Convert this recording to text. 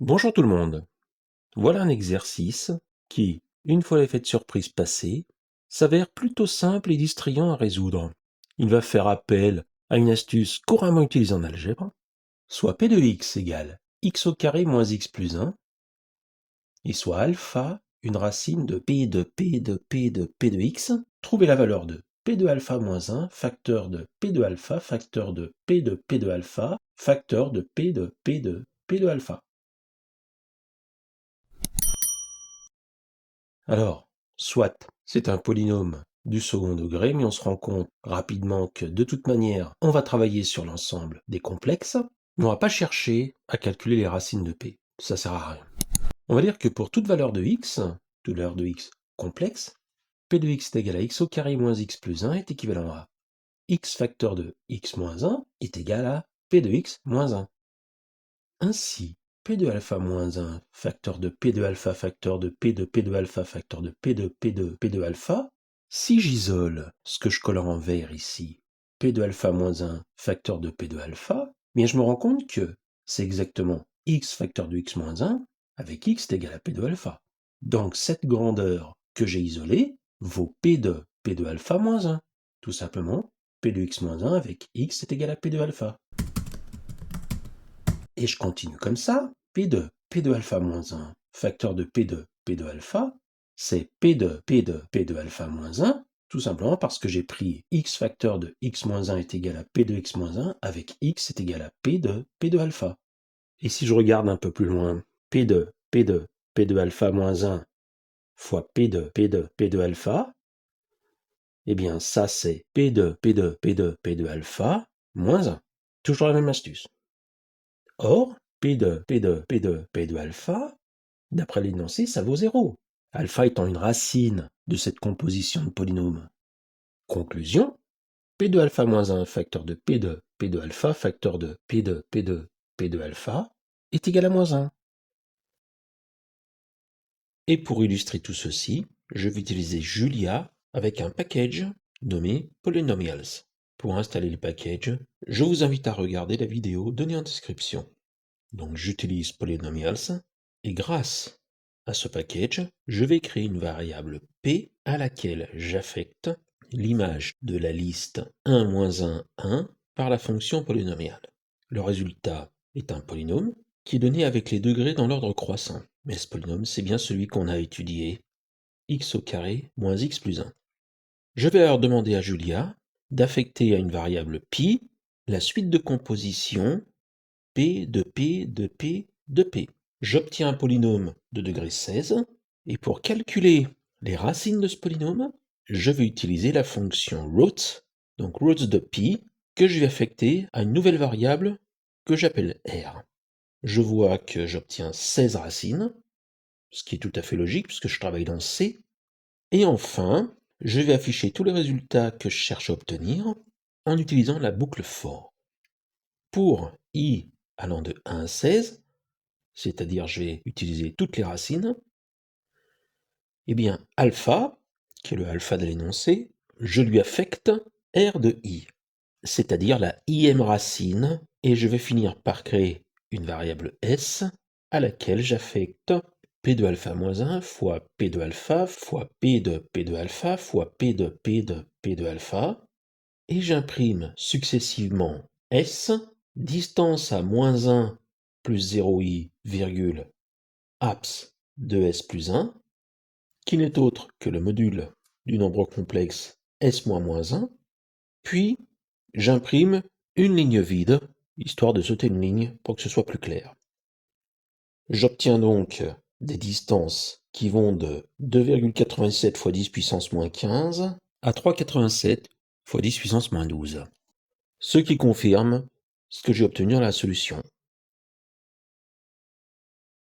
Bonjour tout le monde. Voilà un exercice qui, une fois l'effet de surprise passé, s'avère plutôt simple et distrayant à résoudre. Il va faire appel à une astuce couramment utilisée en algèbre, soit p de x égale x au carré moins x plus 1, et soit alpha une racine de p de p de p de p de x. Trouvez la valeur de p de alpha moins 1, facteur de p de alpha, facteur de p de alpha, facteur de p de p de p de alpha. Alors, soit c'est un polynôme du second degré, mais on se rend compte rapidement que de toute manière, on va travailler sur l'ensemble des complexes, mais on va pas chercher à calculer les racines de p. Ça sert à rien. On va dire que pour toute valeur de x complexe, p de x est égal à x au carré moins x plus 1 est équivalent à x facteur de x moins 1 est égal à p de x moins 1. Ainsi, p de alpha moins 1, facteur de p de alpha, facteur de p de alpha, facteur de p de p de alpha, si j'isole ce que je colore en vert ici, p de alpha moins 1, facteur de p de alpha, bien je me rends compte que c'est exactement x facteur de x moins 1 avec x est égal à p de alpha. Donc cette grandeur que j'ai isolée vaut p de alpha moins 1. Tout simplement, p de x moins 1 avec x est égal à p de alpha. Et je continue comme ça, p de alpha moins 1, facteur de p de alpha, c'est p de alpha moins 1, tout simplement parce que j'ai pris x facteur de x moins 1 est égal à p de x moins 1 avec x est égal à p de alpha. Et si je regarde un peu plus loin, p de alpha moins 1 fois p de alpha, eh bien ça c'est p de alpha moins 1. Toujours la même astuce. Or, p de alpha, d'après l'énoncé, ça vaut 0. Alpha étant une racine de cette composition de polynômes. Conclusion, p de alpha moins 1 facteur de p de alpha facteur de p de alpha est égal à moins 1. Et pour illustrer tout ceci, je vais utiliser Julia avec un package nommé Polynomials. Pour installer le package, je vous invite à regarder la vidéo donnée en description. Donc j'utilise Polynomials et grâce à ce package, je vais créer une variable p à laquelle j'affecte l'image de la liste 1, 1, 1 par la fonction polynomiale. Le résultat est un polynôme qui est donné avec les degrés dans l'ordre croissant. Mais ce polynôme, c'est bien celui qu'on a étudié, x au carré moins x plus 1. Je vais alors demander à Julia d'affecter à une variable pi la suite de composition p de p de p de p. J'obtiens un polynôme de degré 16, et pour calculer les racines de ce polynôme, je vais utiliser la fonction root, donc roots de pi, que je vais affecter à une nouvelle variable que j'appelle r. Je vois que j'obtiens 16 racines, ce qui est tout à fait logique puisque je travaille dans C. Et enfin, je vais afficher tous les résultats que je cherche à obtenir en utilisant la boucle for. Pour i allant de 1 à 16, c'est-à-dire je vais utiliser toutes les racines, eh bien alpha, qui est le alpha de l'énoncé, je lui affecte r de i, c'est-à-dire la ième racine, et je vais finir par créer une variable s à laquelle j'affecte p de alpha moins 1 fois p de alpha fois p de alpha fois p de alpha, et j'imprime successivement s, distance à moins 1 plus 0i, virgule, abs de s plus 1, qui n'est autre que le module du nombre complexe s moins 1, puis j'imprime une ligne vide, histoire de sauter une ligne pour que ce soit plus clair. J'obtiens donc des distances qui vont de 2,87 fois 10 puissance moins 15 à 3,87 fois 10 puissance moins 12. Ce qui confirme ce que j'ai obtenu dans la solution.